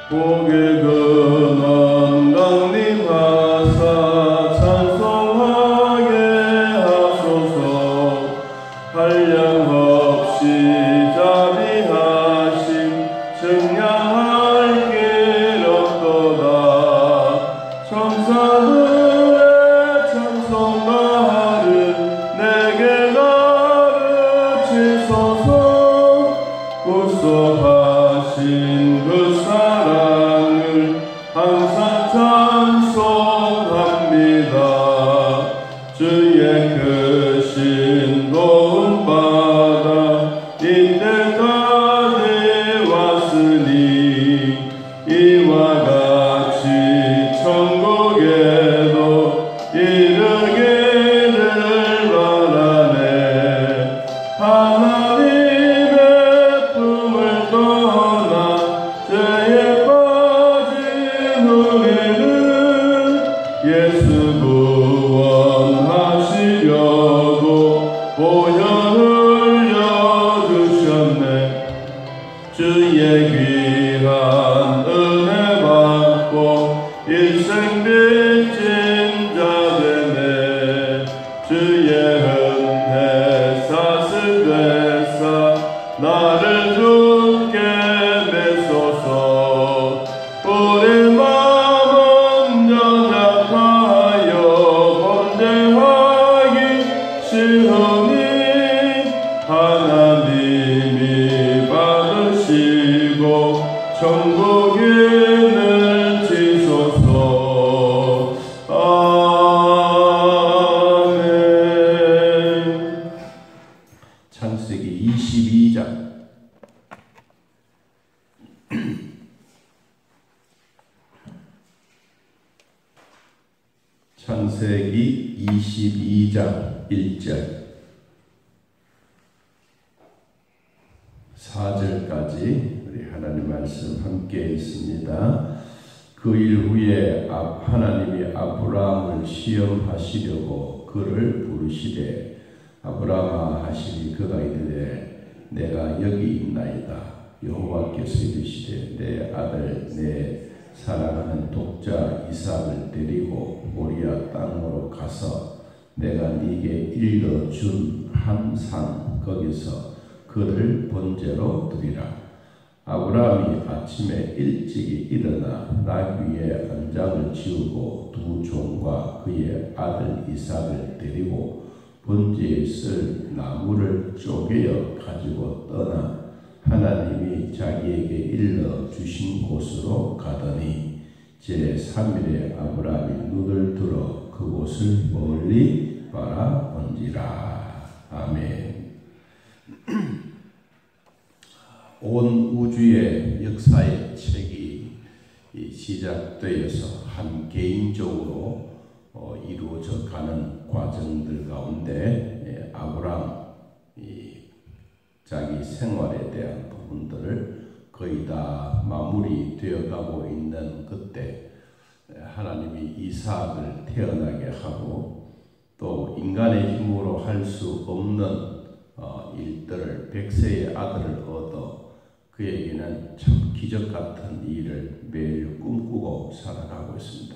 복의 근원 강림하사 찬송하게 하소서. 한량없이 자비하심 증량할 길 없도다. 천사들의 찬송가를 내게 가르치소서. 구속하신 그 사랑을 항상 찬송합니다. 주의 크신 도움받아 이때까지 왔으니 이와 같이 천국에도 이르기를 바라네. 하나님의 품을 떠나 죄에 빠진 우리를 예수 구원하시려고 보혈을 흘려주셨네. 주의 귀한 은혜 받고 일생 빚진 자 되네. 주의 은혜 사슬 되사 나를 죽게 내소서. 우리 마음은 연약하여 범죄하기 쉬우니 하나님이 받으시고 천국인을 지소서. 아멘. 창세기 22장. 창세기 22장 1절 4절까지 우리 하나님 말씀 함께 있습니다. 그 일 후에 하나님이 아브라함을 시험하시려고 그를 부르시되 아브라함아 하시니 그가 이르되 내가 여기 있나이다. 여호와께서 이르시되 내 아들 내 사랑하는 독자 이삭을 데리고 모리아 땅으로 가서 내가 네게 일러준 한 산 거기서 그를 번제로 드리라. 아브라함이 아침에 일찍이 일어나 나귀 위에 안장을 지우고 두 종과 그의 아들 이삭을 데리고 번제에 쓸 나무를 쪼개어 가지고 떠나 하나님이 자기에게 일러주신 곳으로 가더니 제3일에 아브라함이 눈을 들어 그곳을 멀리 바라본지라. 아멘. 온 우주의 역사의 책이 시작되어서 한 개인적으로 이루어져 가는 과정들 가운데 아브라함이 자기 생활에 대한 부분들을 거의 다 마무리되어 가고 있는 그때 하나님이 이삭을 태어나게 하고 또 인간의 힘으로 할 수 없는 일들을 100세의 아들을 얻어 그에게는 참 기적 같은 일을 매일 꿈꾸고 살아가고 있습니다.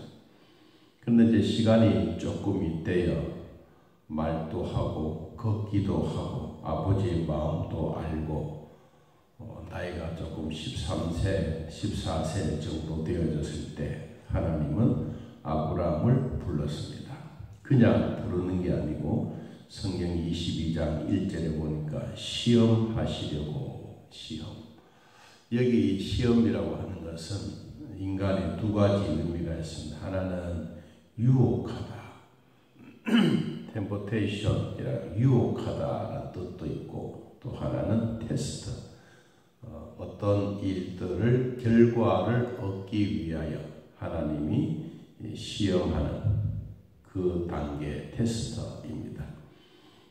그런데 이제 시간이 조금 있대요. 말도 하고 걷기도 하고 아버지의 마음도 알고 나이가 조금 13세, 14세 정도 되어졌을 때 하나님은 아브라함을 불렀습니다. 그냥 부르는 게 아니고 성경 22장 1절에 보니까 시험하시려고 시험. 여기 시험이라고 하는 것은 인간의 두 가지 의미가 있습니다. 하나는 유혹하다, 템포테이션이라 유혹하다라는 뜻도 있고 또 하나는 테스트, 어떤 일들을 결과를 얻기 위하여 하나님이 시험하는 그 단계 테스트입니다.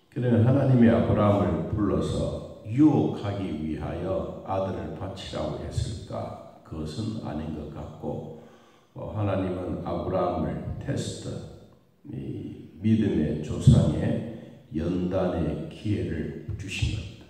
그러면 하나님이 아브라함을 불러서 유혹하기 위하여 아들을 바치라고 했을까? 그것은 아닌 것 같고 하나님은 아브라함을 테스트, 믿음의 조상의 연단의 기회를 주신 겁니다.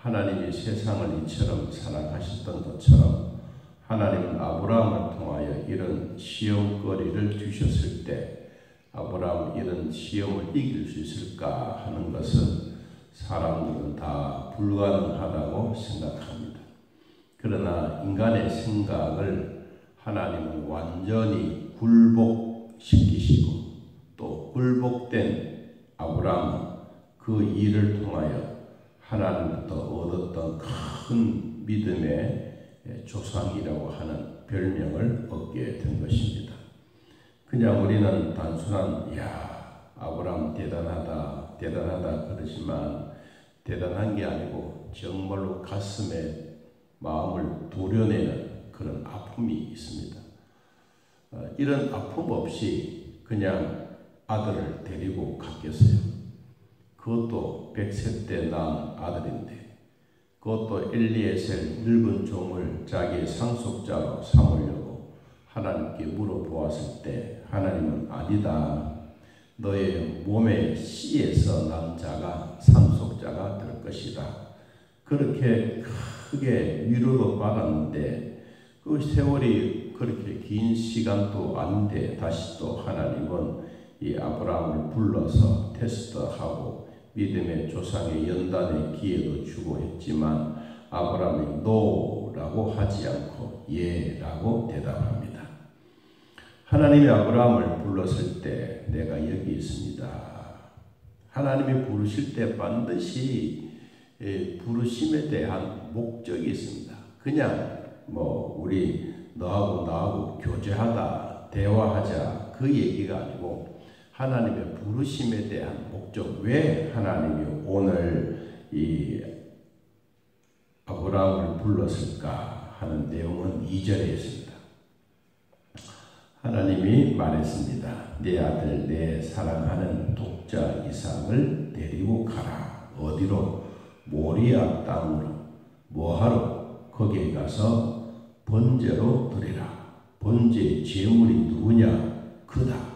하나님이 세상을 이처럼 사랑하셨던 것처럼 하나님은 아브라함을 통하여 이런 시험거리를 주셨을 때 아브라함은 이런 시험을 이길 수 있을까 하는 것은 사람들은 다 불가능하다고 생각합니다. 그러나 인간의 생각을 하나님은 완전히 굴복시키시고 또 굴복된 아브라함은 그 일을 통하여 하나님부터 얻었던 큰 믿음의 조상이라고 하는 별명을 얻게 된 것입니다. 그냥 우리는 단순한 아브라함 대단하다 그러지만 대단한 게 아니고 정말로 가슴에 마음을 도려내는 그런 아픔이 있습니다. 이런 아픔 없이 그냥 아들을 데리고 갔겠어요. 그것도 100세 때 낳은 아들인데 그것도 엘리에셀 늙은 종을 자기의 상속자로 삼으려고 하나님께 물어보았을 때 하나님은 아니다. 너의 몸의 씨에서 난 자가 상속자가 될 것이다. 그렇게 크게 위로도 받았는데 그 세월이 그렇게 긴 시간도 아닌데 다시 또 하나님은 이 아브라함을 불러서 테스트하고 믿음의 조상의 연단의 기회도 주고 했지만 아브라함이 노라고 하지 않고 예라고 대답합니다. 하나님이 아브라함을 불렀을 때 내가 여기 있습니다. 하나님이 부르실 때 반드시 부르심에 대한 목적이 있습니다. 그냥 우리 너하고 나하고 교제하다 대화하자 그 얘기가 아니고 하나님의 부르심에 대한 목적, 왜 하나님이 오늘 이 아브라함을 불렀을까 하는 내용은 2절에 있습니다. 하나님이 말했습니다. 내 아들 내 사랑하는 독자 이삭을 데리고 가라. 어디로? 모리아 땅으로. 뭐하러? 거기에 가서 번제로 드리라. 번제의 제물이 누구냐? 그다.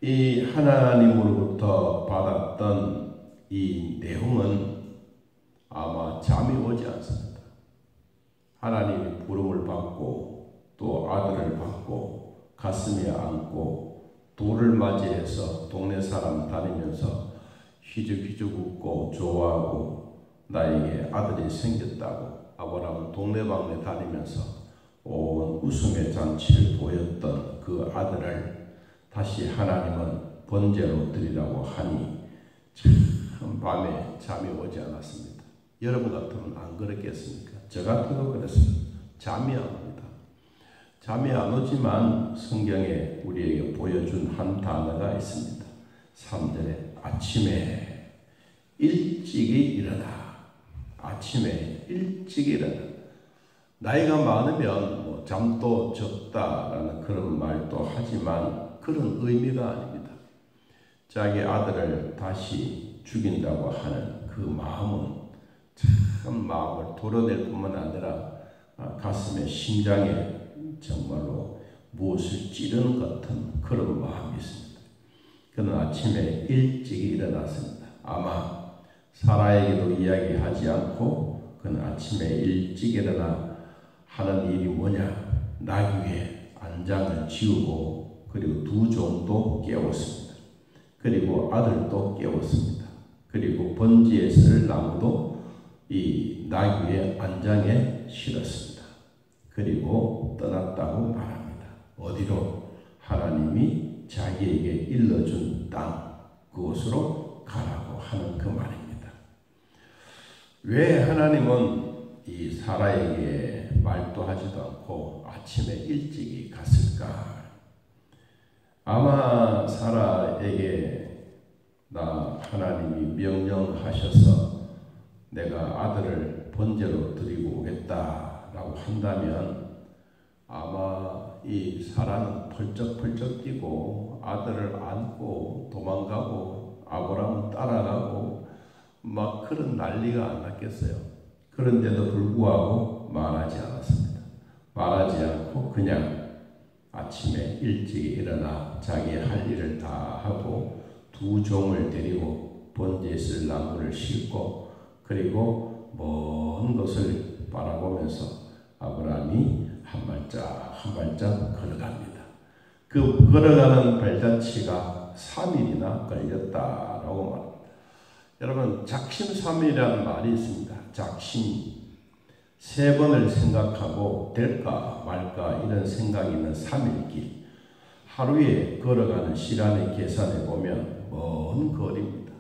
이 하나님으로부터 받았던 이 내용은 아마 잠이 오지 않습니다. 하나님이 부름을 받고 또 아들을 받고 가슴에 안고 돌을 맞이해서 동네 사람 다니면서 휘죽휘죽 웃고 좋아하고 나에게 아들이 생겼다고 아브라함은 동네방네 다니면서 온 웃음의 잔치를 보였던 그 아들을 다시 하나님은 번제로 드리라고 하니 참 밤에 잠이 오지 않았습니다. 여러분 같으면 안 그랬겠습니까? 저 같아도 그랬어요. 잠이 안 옵니다. 잠이 안 오지만 성경에 우리에게 보여준 한 단어가 있습니다. 3절에 아침에 일찍이 일어나. 아침에 일찍 일어나. 나이가 많으면 잠도 적다라는 그런 말도 하지만 그런 의미가 아닙니다. 자기 아들을 다시 죽인다고 하는 그 마음은 참 마음을 도려낼 뿐만 아니라 가슴에 심장에 정말로 무엇을 찌르는 것 같은 그런 마음이 있습니다. 그는 아침에 일찍 일어났습니다. 아마 사라에게도 이야기하지 않고 그는 아침에 일찍 일어나 하는 일이 뭐냐? 나귀 위에 안장을 지우고 그리고 두 종도 깨웠습니다. 그리고 아들도 깨웠습니다. 그리고 번지에 쓸 나무도 이 나귀의 안장에 실었습니다. 그리고 떠났다고 말합니다. 어디로? 하나님이 자기에게 일러준 땅, 그곳으로 가라고 하는 그 말입니다. 왜 하나님은 이 사라에게 말도 하지도 않고 아침에 일찍이 갔을까? 아마 사라에게 나 하나님이 명령하셔서 내가 아들을 번제로 드리고 오겠다라고 한다면 아마 이 사라는 펄쩍펄쩍 뛰고 아들을 안고 도망가고 아브라함은 따라가고 막 그런 난리가 안 났겠어요. 그런데도 불구하고 말하지 않았습니다. 말하지 않고 그냥 아침에 일찍 일어나 자기 할 일을 다 하고 두 종을 데리고 번제에 쓸 나무를 싣고 그리고 먼 것을 바라보면서 아브라함이 한 발짝 한 발짝 걸어갑니다. 그 걸어가는 발자취가 3일이나 걸렸다라고 말합니다. 여러분, 작심삼일이라는 말이 있습니다. 작심, 3번을 생각하고 될까 말까 이런 생각이 있는 3일길. 하루에 걸어가는 시간을 계산해 보면 먼 거리입니다.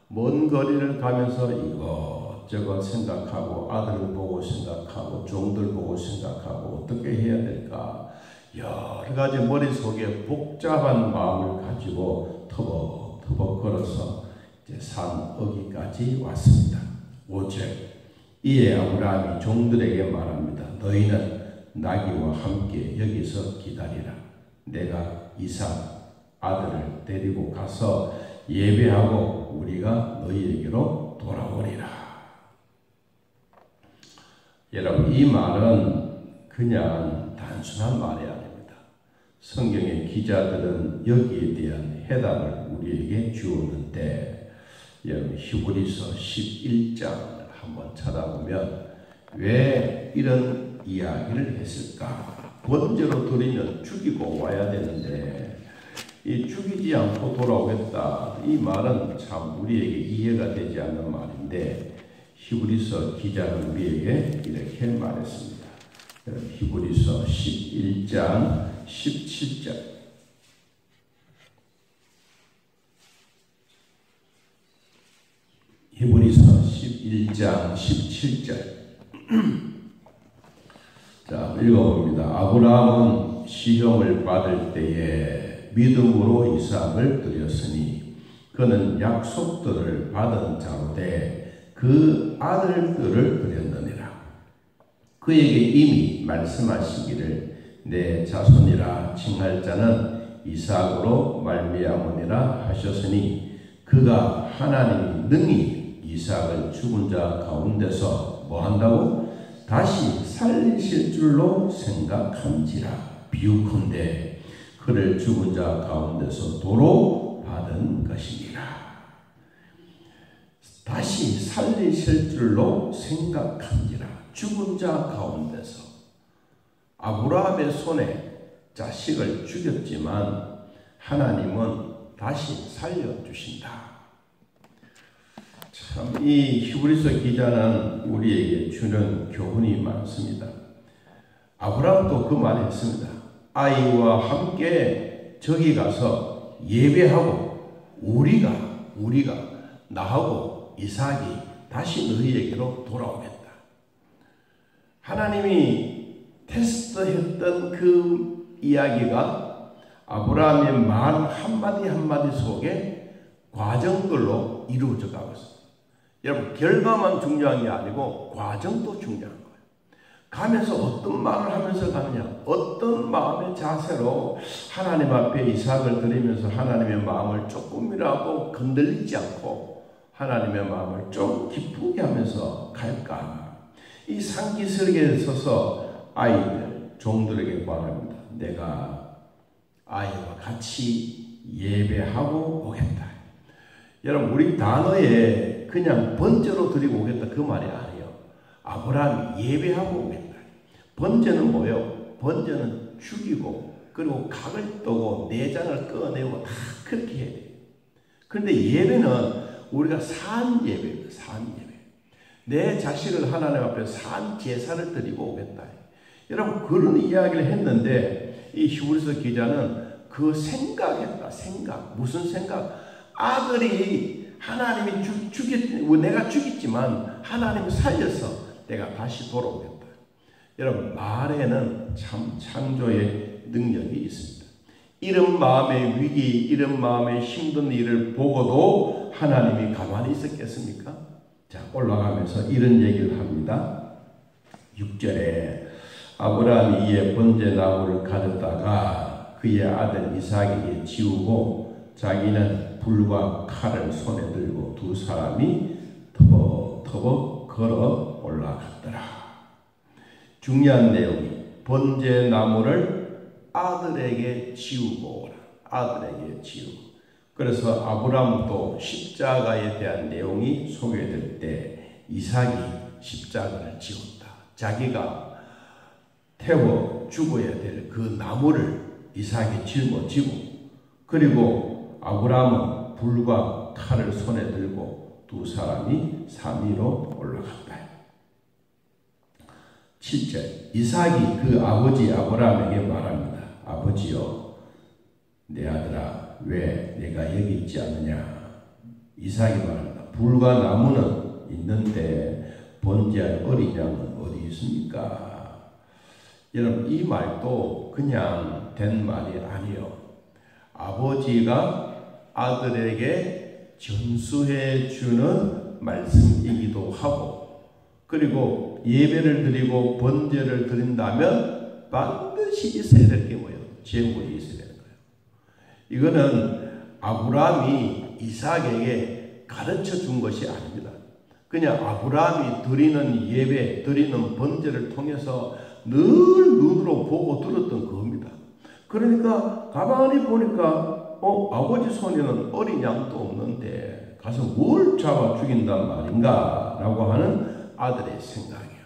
먼 거리를 가면서 이것저것 생각하고 아들을 보고 생각하고 종들 보고 생각하고 어떻게 해야 될까 여러 가지 머릿속에 복잡한 마음을 가지고 터벅터벅 걸어서 이제 산 어기까지 왔습니다. 5절, 이에 아브라함이 종들에게 말합니다. 너희는 나귀와 함께 여기서 기다리라. 내가 이삭 아들을 데리고 가서 예배하고 우리가 너희에게로 돌아오리라. 여러분, 이 말은 그냥 단순한 말이 아닙니다. 성경의 기자들은 여기에 대한 해답을 우리에게 주었는데, 여러분 히브리서 11장을 한번 찾아보면 왜 이런 이야기를 했을까? 번제로 드리면 죽이고 와야 되는데 이 죽이지 않고 돌아오겠다, 이 말은 참 우리에게 이해가 되지 않는 말인데 히브리서 기자는 우리에게 이렇게 말했습니다. 히브리서 11장 17절, 히브리서 11장 17절 자, 읽어봅니다. 아브라함은 시험을 받을 때에 믿음으로 이삭을 드렸으니 그는 약속들을 받은 자로되 그 아들들을 드렸느니라. 그에게 이미 말씀하시기를 내 자손이라 칭할 자는 이삭으로 말미암으니라 하셨으니 그가 하나님이 능히 이삭을 죽은 자 가운데서 뭐한다고? 다시 살리실 줄로 생각한지라. 비유컨대 그를 죽은 자 가운데서 도로 받은 것이니라. 다시 살리실 줄로 생각한지라. 죽은 자 가운데서. 아브라함의 손에 자식을 죽였지만 하나님은 다시 살려주신다. 참, 이 히브리서 기자는 우리에게 주는 교훈이 많습니다. 아브라함도 그 말을 했습니다. 아이와 함께 저기 가서 예배하고 우리가 나하고 이삭이 다시 너희에게로 돌아오겠다. 하나님이 테스트했던 그 이야기가 아브라함의 말 한마디 한마디 속에 과정들로 이루어져 가고 있습니다. 여러분, 결과만 중요한 게 아니고 과정도 중요한 거예요. 가면서 어떤 말을 하면서 가느냐, 어떤 마음의 자세로 하나님 앞에 이삭을 드리면서 하나님의 마음을 조금이라도 건들리지 않고 하나님의 마음을 좀 기쁘게 하면서 갈까. 이 상기스럽게 서서 아이들, 종들에게 말합니다. 내가 아이와 같이 예배하고 오겠다. 여러분, 우리 단어에 그냥 번제로 드리고 오겠다 그 말이 아니에요. 아브라함이 예배하고 오겠다. 번제는 뭐예요? 번제는 죽이고 그리고 각을 떠고 내장을 꺼내고 다 그렇게 해야 돼요. 그런데 예배는 우리가 산 예배예요. 산 예배. 내 자식을 하나님 앞에 산 제사를 드리고 오겠다. 여러분, 그런 이야기를 했는데 이 히브리서 기자는 그 생각했다. 생각. 무슨 생각? 아들이 하나님이 내가 죽였지만 하나님이 살려서 내가 다시 돌아오겠다. 여러분, 말에는 참 창조의 능력이 있습니다. 이런 마음의 위기, 이런 마음의 힘든 일을 보고도 하나님이 가만히 있었겠습니까? 자, 올라가면서 이런 얘기를 합니다. 6절에 아브라함이 이에 번제 나무를 가져다가 그의 아들 이삭에게 지우고 자기는 불과 칼을 손에 들고 두 사람이 터벅터벅 걸어 올라갔더라. 중요한 내용이 번제 나무를 아들에게 지우고 오라. 아들에게 지우고. 그래서 아브라함도 십자가에 대한 내용이 소개될 때 이삭이 십자가를 지었다. 자기가 태워 죽어야 될 그 나무를 이삭이 짊어지고, 그리고 아브라함은 불과 칼을 손에 들고 두 사람이 산 위로 올라갔다. 7절, 이삭이 그 아버지 아브라함에게 말합니다. 아버지여, 내 아들아, 왜 내가 여기 있지 않느냐? 이삭이 말합니다. 불과 나무는 있는데 번제할 어린 양은 어디 있습니까? 여러분, 이 말도 그냥 된 말이 아니에요. 아버지가 아들에게 전수해 주는 말씀이기도 하고, 그리고 예배를 드리고 번제를 드린다면 반드시 있어야 될 게 뭐예요? 제물이 있어야 되는 거예요. 이거는 아브라함이 이삭에게 가르쳐 준 것이 아닙니다. 그냥 아브라함이 드리는 예배, 드리는 번제를 통해서 늘 눈으로 보고 들었던 겁니다. 그러니까 가만히 보니까 아버지 손에는 어린 양도 없는데 가서 뭘 잡아 죽인단 말인가 라고 하는 아들의 생각이에요.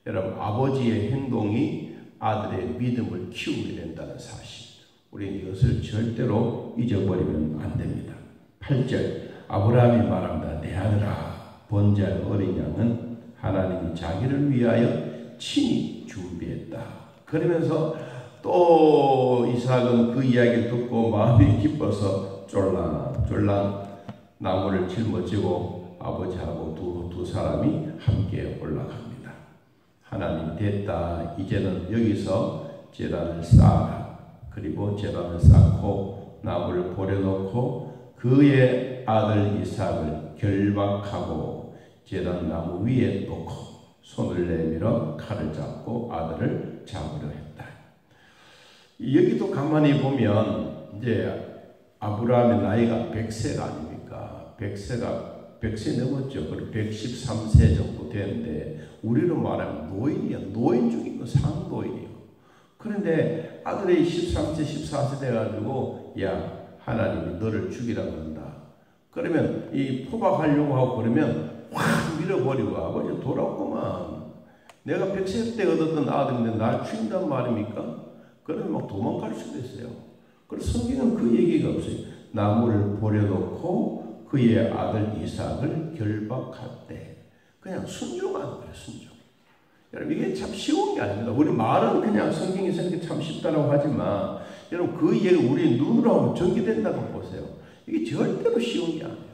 여러분, 아버지의 행동이 아들의 믿음을 키우게 된다는 사실, 우리는 이것을 절대로 잊어버리면 안 됩니다. 8절, 아브라함이 말합니다. 내 아들아, 번제할 어린 양은 하나님이 자기를 위하여 친히 준비했다. 그러면서 또 이삭은 그 이야기를 듣고 마음이 기뻐서 쫄랑쫄랑 나무를 짊어지고 아버지하고 두 사람이 함께 올라갑니다. 하나님, 됐다. 이제는 여기서 제단을 쌓아라. 그리고 제단을 쌓고 나무를 버려놓고 그의 아들 이삭을 결박하고 제단 나무 위에 놓고 손을 내밀어 칼을 잡고 아들을 잡으려 했다. 여기도 가만히 보면 이제 아브라함의 나이가 100세가 아닙니까? 100세 넘었죠. 그리고 113세 정도 되는데 우리로 말하면 노인이야. 노인 중이고 상노인이요. 그런데 아들이 13세, 14세 돼가지고 야, 하나님이 너를 죽이라고 한다. 그러면 이 포박하려고 하고 그러면 확 밀어버리고 아버지 돌아오구만. 내가 100세 때 얻었던 아들인데 날 죽인단 말입니까? 그러면 막 도망갈 수도 있어요. 그래서 성경은 그 얘기가 없어요. 나무를 버려놓고 그의 아들 이삭을 결박할 때 그냥 순종하는 거예요. 순종. 여러분, 이게 참 쉬운 게 아닙니다. 우리 말은 그냥 성경이 참 쉽다고 하지만 여러분, 그 얘기 우리 눈으로 하면 전개된다고 보세요. 이게 절대로 쉬운 게 아니에요.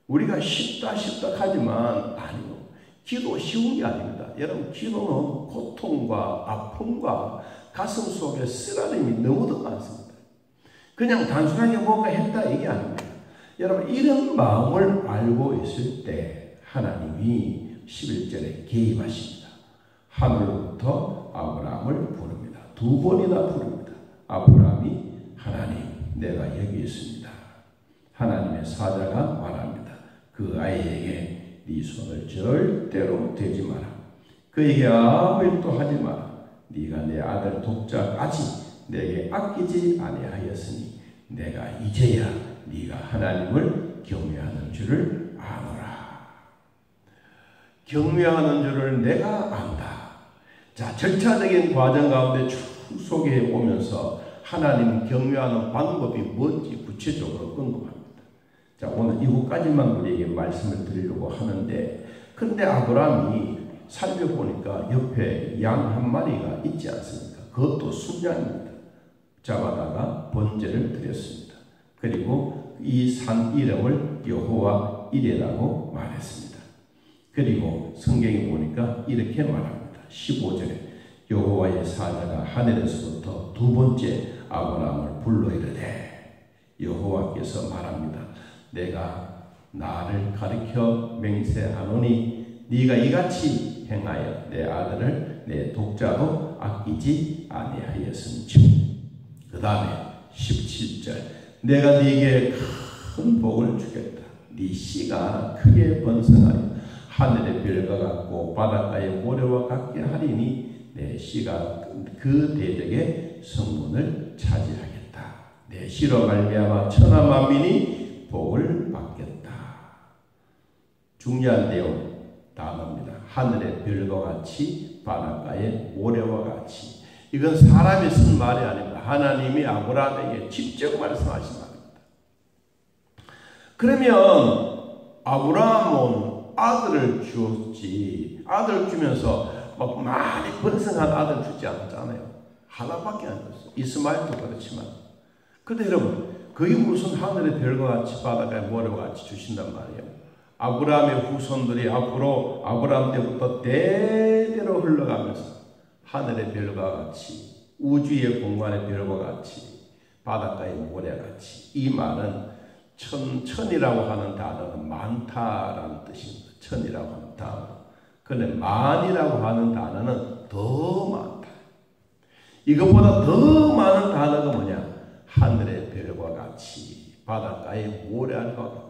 우리가 쉽다 하지만 아니요. 기도 쉬운 게 아닙니다. 여러분, 기도는 고통과 아픔과 가슴 속에 쓰라림이 너무도 많습니다. 그냥 단순하게 뭔가 했다 이게 아닙니다. 여러분, 이런 마음을 알고 있을 때 하나님이 11절에 개입하십니다. 하늘로부터 아브라함을 부릅니다. 두 번이나 부릅니다. 아브라함이 하나님, 내가 여기 있습니다. 하나님의 사자가 말합니다. 그 아이에게 네 손을 절대로 대지 마라. 그에게 아무 일도 하지 마라. 네가 내 아들 독자까지 내게 아끼지 아니하였으니 내가 이제야 네가 하나님을 경외하는 줄을 아노라. 경외하는 줄을 내가 안다. 자, 절차적인 과정 가운데 쭉 속에 오면서 하나님 경외하는 방법이 뭔지 구체적으로 궁금합니다. 자, 오늘 이후까지만 우리에게 말씀을 드리려고 하는데, 그런데 아브라함이 살펴보니까 옆에 양 한 마리가 있지 않습니까? 그것도 순양입니다. 잡아다가 번제를 드렸습니다. 그리고 이 산 이름을 여호와 이레라고 말했습니다. 그리고 성경에 보니까 이렇게 말합니다. 15절에 여호와의 사자가 하늘에서부터 두 번째 아브라함을 불러 이르되, 여호와께서 말합니다. 내가 나를 가리켜 맹세하노니 네가 이같이 행하여 내 아들을 내 독자도 아끼지 아니하였은즉. 그 다음에 17절, 내가 네게 큰 복을 주겠다. 네 씨가 크게 번성하여 하늘의 별과 같고 바닷가의 모래와 같게 하리니 내 씨가 그 대적의 성문을 차지하겠다. 내 씨로 말미암아 천하 만민이 복을 받겠다. 중요한 내용, 단어입니다. 하늘의 별과 같이 바닷가의 모래와 같이. 이건 사람이 쓴 말이 아닙니다. 하나님이 아브라함에게 직접 말씀하신 말입니다. 그러면 아브라함은 아들을 주었지, 아들 주면서 막 많이 번성한 아들 주지 않았잖아요. 하나밖에 안 줬어요. 이스마엘도 그렇지만. 근데 여러분, 그게 무슨 하늘의 별과 같이 바닷가의 모래와 같이 주신단 말이에요. 아브라함의 후손들이 앞으로 아브라함 때부터 대대로 흘러가면서 하늘의 별과 같이, 우주의 공간의 별과 같이, 바닷가의 모래와 같이. 이 말은 천이라고 하는 단어는 많다라는 뜻입니다. 천이라고 하는 단어. 그런데 만이라고 하는 단어는 더 많다. 이것보다 더 많은 단어가 뭐냐? 하늘의 별과 같이, 바닷가의 모래알과 같다.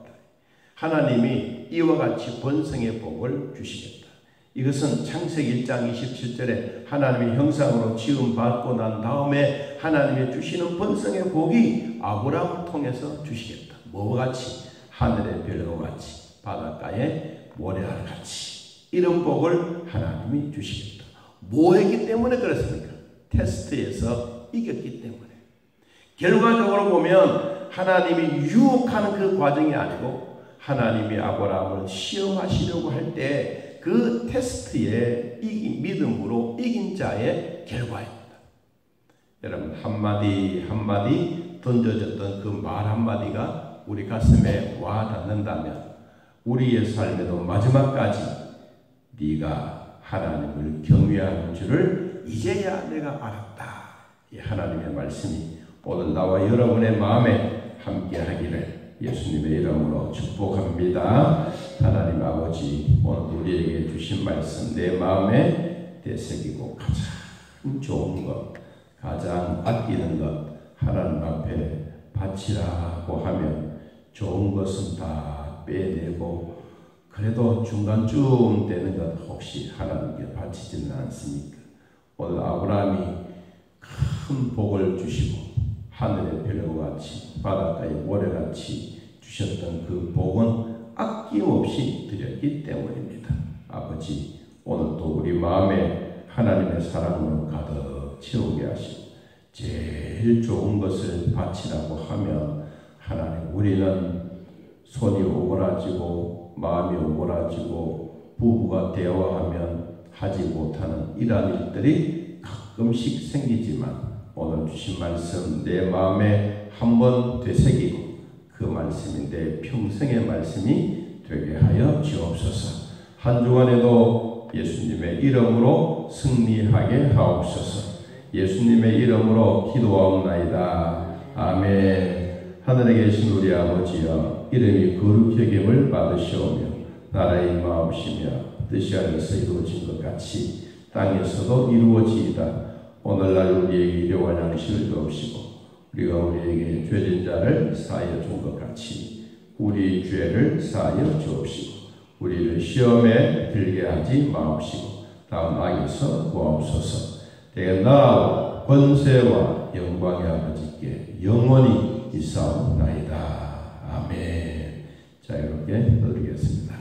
하나님이 이와 같이 번성의 복을 주시겠다. 이것은 창세기 1장 27절에 하나님의 형상으로 지음받고 난 다음에 하나님이 주시는 번성의 복이 아브라함을 통해서 주시겠다. 뭐와 같이? 하늘의 별과 같이, 바닷가의 모래알 같이. 이런 복을 하나님이 주시겠다. 뭐 했기 때문에 그렇습니까? 테스트에서 이겼기 때문에. 결과적으로 보면 하나님이 유혹하는 그 과정이 아니고 하나님이 아브라함을 시험하시려고 할 때 그 테스트에 믿음으로 이긴 자의 결과입니다. 여러분, 한마디 한마디 던져졌던 그 말 한마디가 우리 가슴에 와 닿는다면 우리의 삶에도 마지막까지 네가 하나님을 경외하는 줄을 이제야 내가 알았다. 이 하나님의 말씀이 오늘 나와 여러분의 마음에 함께 하기를 예수님의 이름으로 축복합니다. 하나님 아버지, 오늘 우리에게 주신 말씀 내 마음에 되새기고 가장 좋은 것, 가장 아끼는 것 하나님 앞에 바치라고 하면 좋은 것은 다 빼내고 그래도 중간쯤 되는 것 혹시 하나님께 바치지는 않습니까? 오늘 아브라함이 큰 복을 주시고 하늘의 별과 같이 바닷가의 모래같이 주셨던 그 복은 아낌없이 드렸기 때문입니다. 아버지, 오늘도 우리 마음에 하나님의 사랑으로 가득 채우게 하시고 제일 좋은 것을 바치라고 하면 하나님, 우리는 손이 오그라지고 마음이 오그라지고 부부가 대화하면 하지 못하는 이러한 일들이 가끔씩 생기지만 오늘 주신 말씀 내 마음에 한번 되새기고 그 말씀이 내 평생의 말씀이 되게 하여 주옵소서. 한 주간에도 예수님의 이름으로 승리하게 하옵소서. 예수님의 이름으로 기도하옵나이다. 아멘. 하늘에 계신 우리 아버지여, 이름이 거룩히 여김을 받으시오며 나라의 임하옵시며 뜻이 하늘에서 이루어진 것 같이 땅에서도 이루어지이다. 오늘날 우리에게 일용할 양식을 주옵시고 우리가 우리에게 죄진 자를 사하여 준 것 같이 우리 죄를 사하여 주옵시고 우리를 시험에 들게 하지 마옵시고 다음 악에서 구하옵소서. 대개 나라와 권세와 영광의 아버지께 영원히 있사옵나이다. 아멘. 자, 이렇게 드리겠습니다.